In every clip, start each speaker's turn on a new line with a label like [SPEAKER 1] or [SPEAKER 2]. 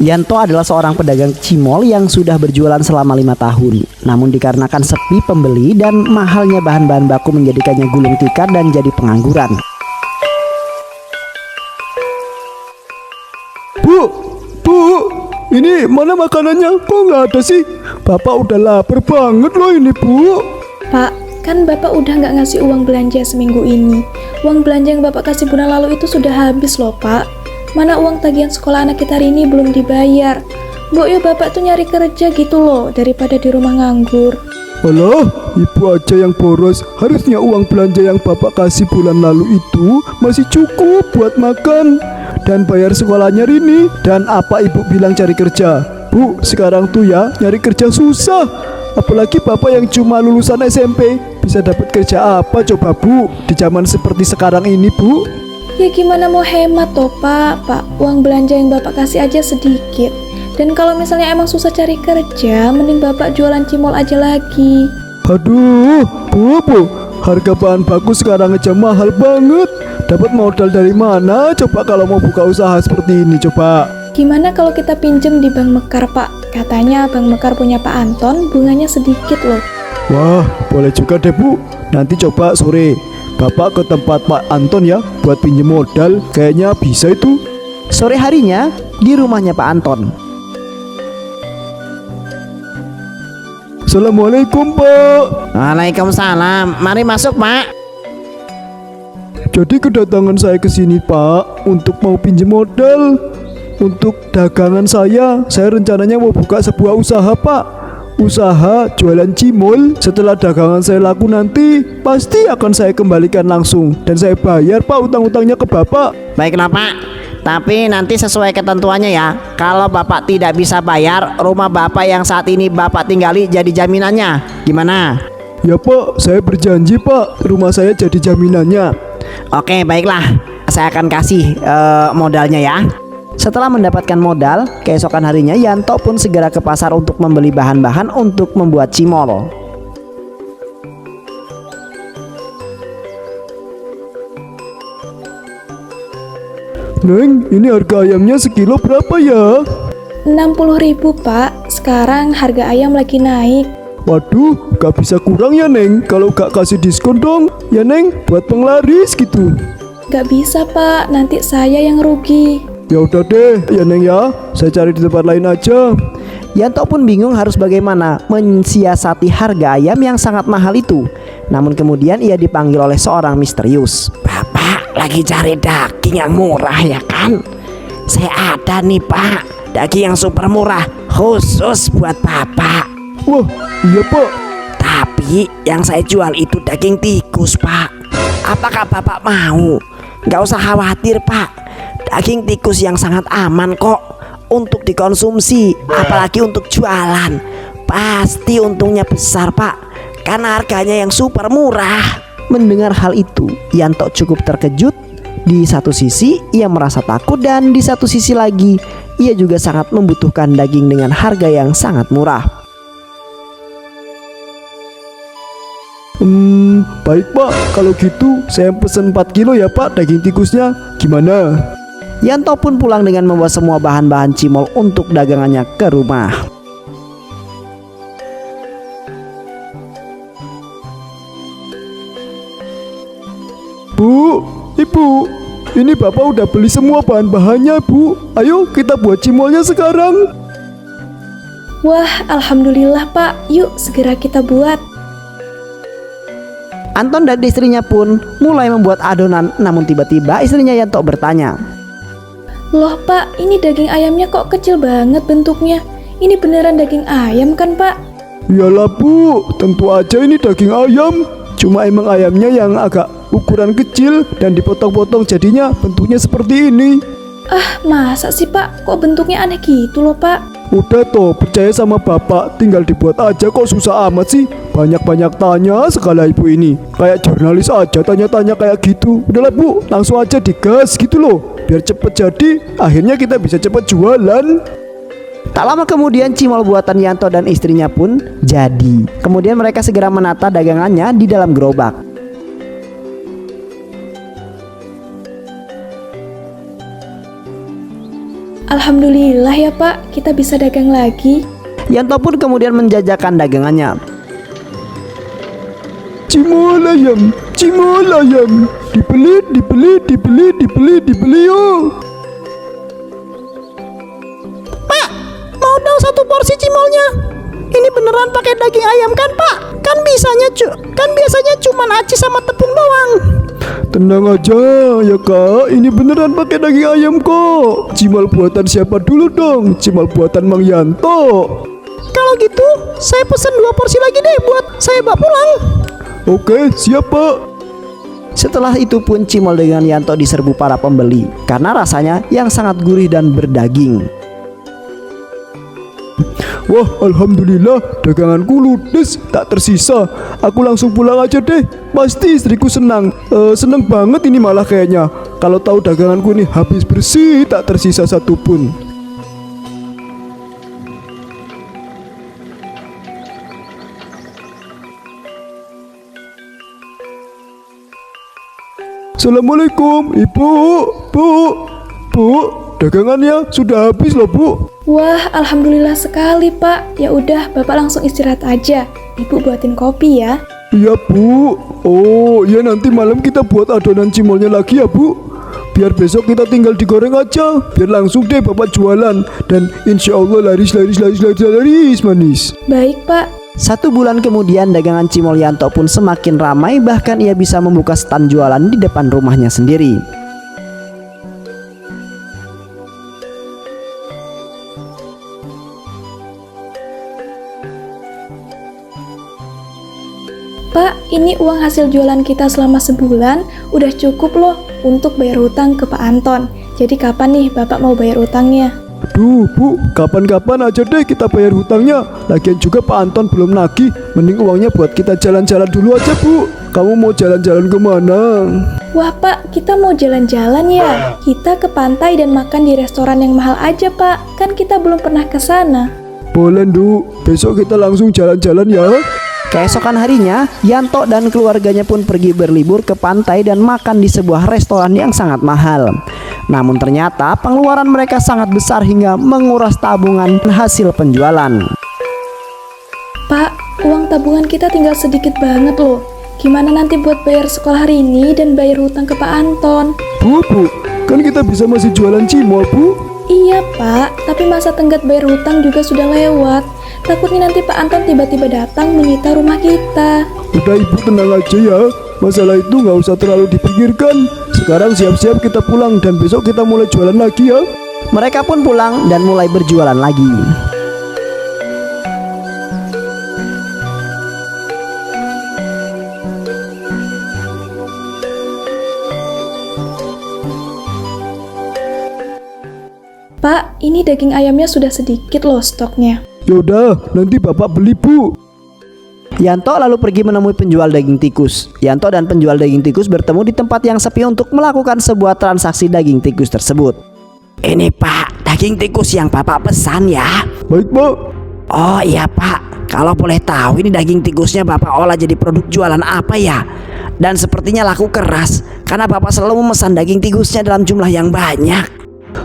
[SPEAKER 1] Yanto adalah seorang pedagang cimol yang sudah berjualan selama 5 tahun. Namun dikarenakan sepi pembeli dan mahalnya bahan-bahan baku menjadikannya gulung tikar dan jadi pengangguran.
[SPEAKER 2] Bu, ini mana makanannya? Kok nggak ada sih? Bapak udah lapar banget loh ini, Bu.
[SPEAKER 3] Pak, kan Bapak udah nggak ngasih uang belanja seminggu ini. Uang belanja yang Bapak kasih bulan lalu itu sudah habis loh, Pak. Mana uang tagihan sekolah anak kita hari ini belum dibayar. Mbok ya Bapak tuh nyari kerja gitu loh, daripada di rumah nganggur.
[SPEAKER 2] Alah, ibu aja yang boros. Harusnya uang belanja yang bapak kasih bulan lalu itu masih cukup buat makan dan bayar sekolahnya Rini. Dan apa ibu bilang cari kerja? Bu, sekarang tuh ya nyari kerja susah. Apalagi bapak yang cuma lulusan SMP. Bisa dapat kerja apa coba, Bu? Di zaman seperti sekarang ini, Bu.
[SPEAKER 3] Ya gimana mau hemat toh Pak? Pak, uang belanja yang Bapak kasih aja sedikit. Dan kalau misalnya emang susah cari kerja, mending Bapak jualan cimol aja lagi.
[SPEAKER 2] Aduh, Bu, harga bahan baku sekarang aja mahal banget. Dapat modal dari mana coba kalau mau buka usaha seperti ini coba?
[SPEAKER 3] Gimana kalau kita pinjem di Bank Mekar Pak? Katanya Bank Mekar punya Pak Anton, bunganya sedikit loh.
[SPEAKER 2] Wah, boleh juga deh Bu. Nanti coba sore Bapak ke tempat Pak Anton ya buat pinjem modal, kayaknya bisa itu.
[SPEAKER 1] Sore harinya di rumahnya Pak Anton.
[SPEAKER 2] Assalamualaikum Pak.
[SPEAKER 1] Waalaikumsalam. Mari masuk Pak.
[SPEAKER 2] Jadi kedatangan saya ke sini Pak untuk mau pinjem modal untuk dagangan saya. Saya rencananya mau buka sebuah usaha Pak. Usaha jualan cimol. Setelah dagangan saya laku nanti pasti akan saya kembalikan langsung dan saya bayar Pak utang-utangnya ke Bapak.
[SPEAKER 1] Baiklah Pak, tapi nanti sesuai ketentuannya ya. Kalau Bapak tidak bisa bayar, rumah Bapak yang saat ini Bapak tinggali jadi jaminannya. Gimana?
[SPEAKER 2] Ya Pak, saya berjanji Pak, rumah saya jadi jaminannya.
[SPEAKER 1] Oke, baiklah. Saya akan kasih modalnya ya. Setelah mendapatkan modal, keesokan harinya Yanto pun segera ke pasar untuk membeli bahan-bahan untuk membuat cimol.
[SPEAKER 2] Neng, ini harga ayamnya sekilo berapa ya?
[SPEAKER 3] 60.000 Pak, sekarang harga ayam lagi naik.
[SPEAKER 2] Waduh, gak bisa kurang ya Neng. Kalau gak kasih diskon dong ya Neng, buat penglaris gitu.
[SPEAKER 3] Gak bisa Pak, nanti saya yang rugi.
[SPEAKER 2] Ya udah deh ya Neng ya, saya cari di tempat lain aja.
[SPEAKER 1] Yanto pun bingung harus bagaimana mensiasati harga ayam yang sangat mahal itu. Namun kemudian ia dipanggil oleh seorang misterius. Bapak lagi cari daging yang murah ya kan? Saya ada nih Pak, daging yang super murah khusus buat Bapak.
[SPEAKER 2] Wah, iya Pak.
[SPEAKER 1] Tapi yang saya jual itu daging tikus Pak. Apakah Bapak mau? Gak usah khawatir Pak, daging tikus yang sangat aman kok untuk dikonsumsi, apalagi untuk jualan. Pasti untungnya besar Pak, karena harganya yang super murah. Mendengar hal itu, Yanto cukup terkejut. Di satu sisi ia merasa takut dan di satu sisi lagi ia juga sangat membutuhkan daging dengan harga yang sangat murah.
[SPEAKER 2] Baik Pak, kalau gitu saya pesen 4 kilo ya Pak daging tikusnya. Gimana?
[SPEAKER 1] Yanto pun pulang dengan membawa semua bahan-bahan cimol untuk dagangannya ke rumah.
[SPEAKER 2] Bu, Ibu, ini Bapak udah beli semua bahan-bahannya Bu. Ayo kita buat cimolnya sekarang.
[SPEAKER 3] Wah, alhamdulillah Pak. Yuk segera kita buat.
[SPEAKER 1] Anton dan istrinya pun mulai membuat adonan, namun tiba-tiba istrinya Yanto bertanya,
[SPEAKER 3] Loh Pak, ini daging ayamnya kok kecil banget bentuknya. Ini beneran daging ayam kan Pak?
[SPEAKER 2] Iyalah Bu, tentu aja ini daging ayam. Cuma emang ayamnya yang agak ukuran kecil dan dipotong-potong jadinya bentuknya seperti ini.
[SPEAKER 3] Ah, masa sih Pak? Kok bentuknya aneh gitu loh Pak?
[SPEAKER 2] Udah toh, percaya sama Bapak, tinggal dibuat aja kok susah amat sih. Banyak-banyak tanya segala ibu ini. Kayak jurnalis aja tanya-tanya kayak gitu. Udahlah Bu, langsung aja digas gitu loh. Biar cepet jadi, akhirnya kita bisa cepet jualan.
[SPEAKER 1] Tak lama kemudian cimol buatan Yanto dan istrinya pun jadi. Kemudian mereka segera menata dagangannya di dalam gerobak.
[SPEAKER 3] Alhamdulillah ya Pak, kita bisa dagang lagi.
[SPEAKER 1] Yanto pun kemudian menjajakan dagangannya.
[SPEAKER 2] Cimol ayam, dibeli yuk.
[SPEAKER 1] Pak, mau dong satu porsi cimolnya. Ini beneran pakai daging ayam kan Pak? Kan biasanya cuma aci sama tepung doang.
[SPEAKER 2] Tenang aja ya kak, ini beneran pakai daging ayam kok. Cimol buatan siapa dulu dong? Cimol buatan Mang Yanto.
[SPEAKER 1] Kalau gitu, saya pesen 2 porsi lagi deh buat saya bawa pulang.
[SPEAKER 2] Oke, siap pak.
[SPEAKER 1] Setelah itu pun cimol dengan Yanto diserbu para pembeli karena rasanya yang sangat gurih dan berdaging.
[SPEAKER 2] Wah, alhamdulillah daganganku ludes, tak tersisa. Aku langsung pulang aja deh. Pasti istriku senang. Seneng banget ini malah kayaknya. Kalau tahu daganganku ini habis bersih, tak tersisa satupun. Assalamualaikum, Ibu. Bu, dagangannya sudah habis loh, Bu.
[SPEAKER 3] Wah, alhamdulillah sekali Pak. Ya udah, Bapak langsung istirahat aja. Ibu buatin kopi ya.
[SPEAKER 2] Iya, Bu. Oh, ya nanti malam kita buat adonan cimolnya lagi ya, Bu. Biar besok kita tinggal digoreng aja. Biar langsung deh Bapak jualan. Dan insya Allah laris manis.
[SPEAKER 3] Baik Pak.
[SPEAKER 1] 1 bulan kemudian dagangan cimol Yanto pun semakin ramai, bahkan ia bisa membuka stand jualan di depan rumahnya sendiri.
[SPEAKER 3] Pak, ini uang hasil jualan kita selama sebulan udah cukup loh untuk bayar hutang ke Pak Anton. Jadi kapan nih Bapak mau bayar hutangnya?
[SPEAKER 2] Aduh, Bu, kapan-kapan aja deh kita bayar hutangnya. Lagian juga Pak Anton belum nagih. Mending uangnya buat kita jalan-jalan dulu aja, Bu. Kamu mau jalan-jalan kemana?
[SPEAKER 3] Wah Pak, kita mau jalan-jalan ya. Kita ke pantai dan makan di restoran yang mahal aja Pak. Kan kita belum pernah ke sana.
[SPEAKER 2] Boleh, Nduk. Besok kita langsung jalan-jalan ya.
[SPEAKER 1] Keesokan harinya, Yanto dan keluarganya pun pergi berlibur ke pantai dan makan di sebuah restoran yang sangat mahal. Namun ternyata pengeluaran mereka sangat besar hingga menguras tabungan hasil penjualan.
[SPEAKER 3] Pak, uang tabungan kita tinggal sedikit banget loh. Gimana nanti buat bayar sekolah hari ini dan bayar hutang ke Pak Anton?
[SPEAKER 2] Bu, kan kita bisa masih jualan cimol, Bu.
[SPEAKER 3] Iya Pak, tapi masa tenggat bayar hutang juga sudah lewat. Takutnya nanti Pak Anton tiba-tiba datang menyita rumah kita.
[SPEAKER 2] Udah Ibu tenang aja ya. Masalah itu nggak usah terlalu dipikirkan. Sekarang siap-siap kita pulang dan besok kita mulai jualan lagi ya.
[SPEAKER 1] Mereka pun pulang dan mulai berjualan lagi.
[SPEAKER 3] Pak, ini daging ayamnya sudah sedikit loh stoknya.
[SPEAKER 2] Yaudah, nanti Bapak beli, Bu.
[SPEAKER 1] Yanto lalu pergi menemui penjual daging tikus. Yanto dan penjual daging tikus bertemu di tempat yang sepi untuk melakukan sebuah transaksi daging tikus tersebut. Ini Pak, daging tikus yang Bapak pesan ya.
[SPEAKER 2] Baik, Pak.
[SPEAKER 1] Oh iya Pak, kalau boleh tahu ini daging tikusnya Bapak olah jadi produk jualan apa ya? Dan sepertinya laku keras karena Bapak selalu memesan daging tikusnya dalam jumlah yang banyak.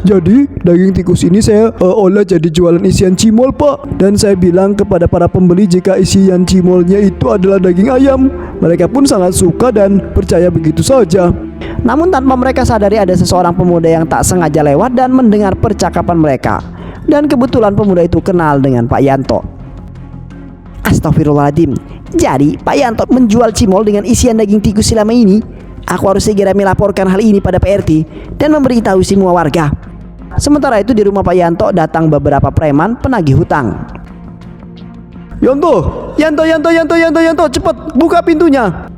[SPEAKER 2] Jadi daging tikus ini saya olah jadi jualan isian cimol, Pak. Dan saya bilang kepada para pembeli jika isian cimolnya itu adalah daging ayam. Mereka pun sangat suka dan percaya begitu saja.
[SPEAKER 1] Namun tanpa mereka sadari ada seseorang pemuda yang tak sengaja lewat dan mendengar percakapan mereka. Dan kebetulan pemuda itu kenal dengan Pak Yanto. Astagfirullahaladzim. Jadi Pak Yanto menjual cimol dengan isian daging tikus selama ini. Aku harus segera melaporkan hal ini pada Pak RT dan memberitahu semua warga. Sementara itu di rumah Pak Yanto datang beberapa preman penagih hutang.
[SPEAKER 2] Yanto, cepat buka pintunya.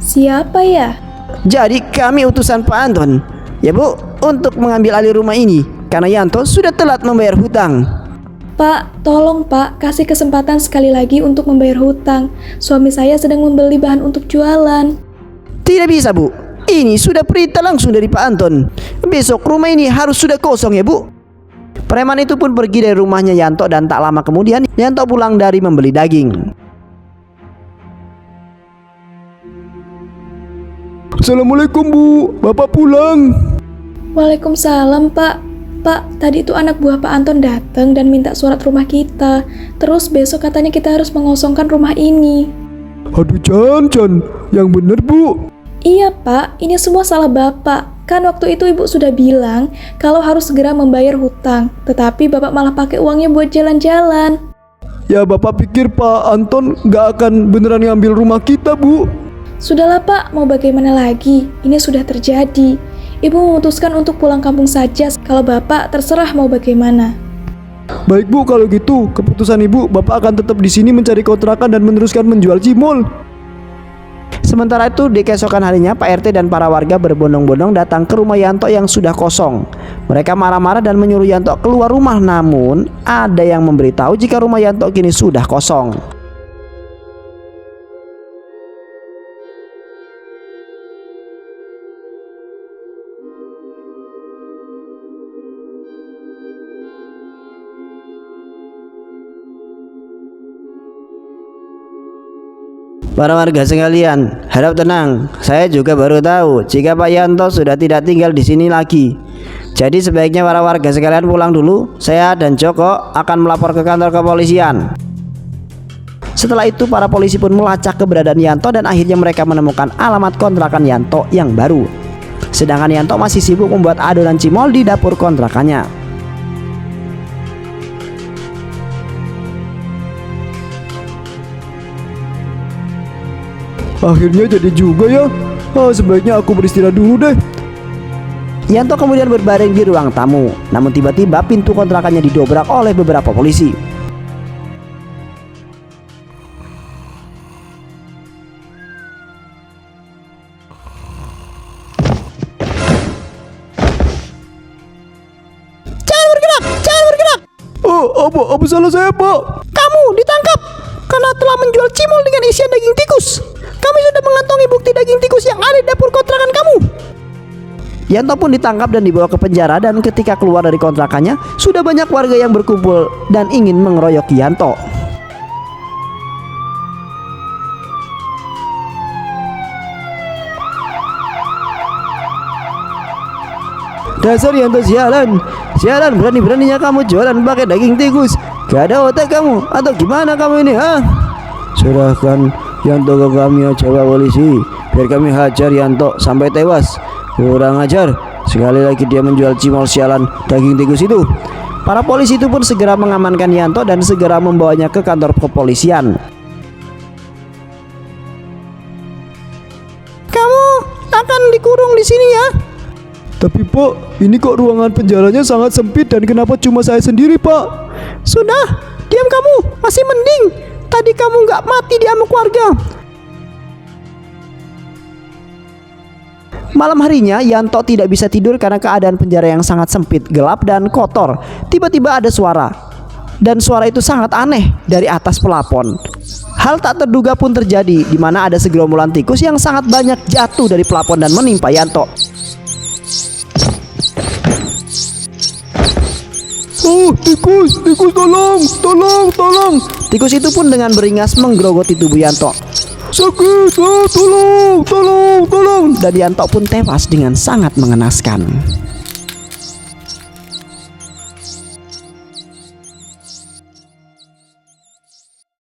[SPEAKER 3] Siapa ya?
[SPEAKER 1] Jadi kami utusan Pak Anton, ya Bu, untuk mengambil alih rumah ini karena Yanto sudah telat membayar hutang.
[SPEAKER 3] Pak, tolong Pak, kasih kesempatan sekali lagi untuk membayar hutang. Suami saya sedang membeli bahan untuk jualan.
[SPEAKER 1] Tidak bisa Bu, ini sudah perintah langsung dari Pak Anton. Besok rumah ini harus sudah kosong ya Bu. Preman itu pun pergi dari rumahnya Yanto dan tak lama kemudian Yanto pulang dari membeli daging.
[SPEAKER 2] Assalamualaikum Bu, Bapak pulang.
[SPEAKER 3] Waalaikumsalam, Pak. Pak, tadi itu anak buah Pak Anton datang dan minta surat rumah kita. Terus besok katanya kita harus mengosongkan rumah ini.
[SPEAKER 2] Aduh Jan, yang bener Bu.
[SPEAKER 3] Iya, Pak. Ini semua salah Bapak. Kan waktu itu Ibu sudah bilang kalau harus segera membayar hutang. Tetapi Bapak malah pakai uangnya buat jalan-jalan.
[SPEAKER 2] Ya Bapak pikir Pak Anton gak akan beneran ngambil rumah kita Bu.
[SPEAKER 3] Sudahlah, Pak. Mau bagaimana lagi? Ini sudah terjadi. Ibu memutuskan untuk pulang kampung saja. Kalau Bapak terserah mau bagaimana.
[SPEAKER 2] Baik Bu, kalau gitu keputusan Ibu, Bapak akan tetap di sini mencari kontrakan dan meneruskan menjual cimol.
[SPEAKER 1] Sementara itu di keesokan harinya Pak RT dan para warga berbondong-bondong datang ke rumah Yanto yang sudah kosong. Mereka marah-marah dan menyuruh Yanto keluar rumah, namun ada yang memberitahu jika rumah Yanto kini sudah kosong. Para warga sekalian, harap tenang. Saya juga baru tahu jika Pak Yanto sudah tidak tinggal di sini lagi. Jadi sebaiknya para warga sekalian pulang dulu. Saya dan Joko akan melapor ke kantor kepolisian. Setelah itu para polisi pun melacak keberadaan Yanto dan akhirnya mereka menemukan alamat kontrakan Yanto yang baru. Sedangkan Yanto masih sibuk membuat adonan cimol di dapur kontrakannya.
[SPEAKER 2] Akhirnya jadi juga ya. Sebaiknya aku beristirahat dulu deh.
[SPEAKER 1] Yanto kemudian berbaring di ruang tamu. Namun tiba-tiba pintu kontrakannya didobrak oleh beberapa polisi.
[SPEAKER 2] Jangan bergerak. Oh, apa salah saya Pak?
[SPEAKER 1] Kamu ditangkap karena telah menjual cimol dengan isian daging tikus. Kami sudah mengantongi bukti daging tikus yang ada di dapur kontrakan kamu. Yanto pun ditangkap dan dibawa ke penjara, dan ketika keluar dari kontrakannya sudah banyak warga yang berkumpul dan ingin mengeroyok Yanto.
[SPEAKER 2] Dasar Yanto sialan berani-beraninya kamu jualan pakai daging tikus. Gak ada otak kamu atau gimana kamu ini Serahkan Yanto ke kami aja Pak Polisi, biar kami hajar Yanto sampai tewas. Kurang ajar, sekali lagi dia menjual cimol sialan daging tikus itu.
[SPEAKER 1] Para polisi itu pun segera mengamankan Yanto dan segera membawanya ke kantor kepolisian. Kamu akan dikurung di sini ya.
[SPEAKER 2] Tapi Pak, ini kok ruangan penjaranya sangat sempit dan kenapa cuma saya sendiri Pak?
[SPEAKER 1] Sudah, diam kamu, masih mending. Tadi kamu nggak mati diamuk warga. Malam harinya Yanto tidak bisa tidur karena keadaan penjara yang sangat sempit, gelap dan kotor. Tiba-tiba ada suara, dan suara itu sangat aneh dari atas pelapon. Hal tak terduga pun terjadi, di mana ada segerombolan tikus yang sangat banyak jatuh dari pelapon dan menimpa Yanto.
[SPEAKER 2] Oh, tikus, tolong.
[SPEAKER 1] Tikus itu pun dengan beringas menggerogoti tubuh Yanto.
[SPEAKER 2] Sakit, tolong.
[SPEAKER 1] Dan Yanto pun tewas dengan sangat mengenaskan.